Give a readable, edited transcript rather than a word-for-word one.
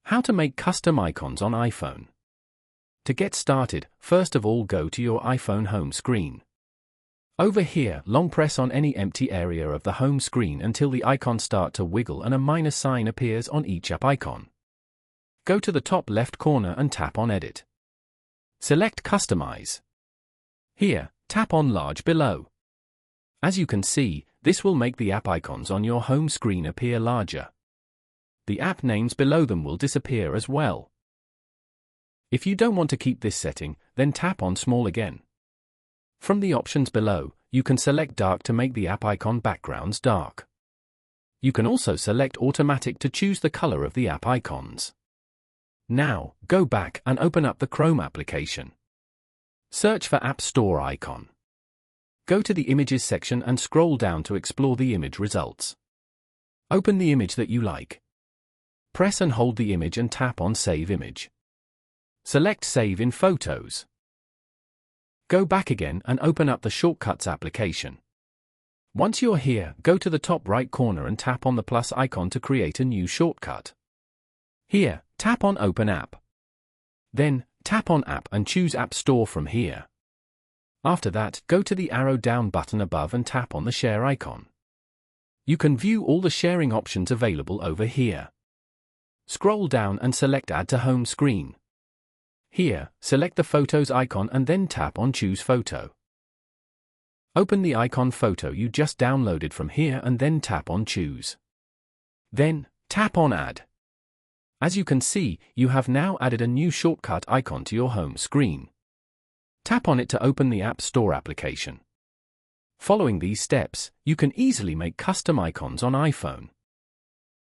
How to make custom icons on iPhone. To get started, first of all go to your iPhone home screen. Over here, long press on any empty area of the home screen until the icons start to wiggle and a minus sign appears on each app icon. Go to the top left corner and tap on Edit. Select Customize. Here, tap on Large below. As you can see, this will make the app icons on your home screen appear larger. The app names below them will disappear as well. If you don't want to keep this setting, then tap on Small again. From the options below, you can select Dark to make the app icon backgrounds dark. You can also select Automatic to choose the color of the app icons. Now, go back and open up the Chrome application. Search for App Store icon. Go to the Images section and scroll down to explore the image results. Open the image that you like. Press and hold the image and tap on Save Image. Select Save in Photos. Go back again and open up the Shortcuts application. Once you're here, go to the top right corner and tap on the plus icon to create a new shortcut. Here, tap on Open App. Then, tap on App and choose App Store from here. After that, go to the arrow down button above and tap on the Share icon. You can view all the sharing options available over here. Scroll down and select Add to Home Screen. Here, select the Photos icon and then tap on Choose Photo. Open the icon photo you just downloaded from here and then tap on Choose. Then, tap on Add. As you can see, you have now added a new shortcut icon to your home screen. Tap on it to open the App Store application. Following these steps, you can easily make custom icons on iPhone.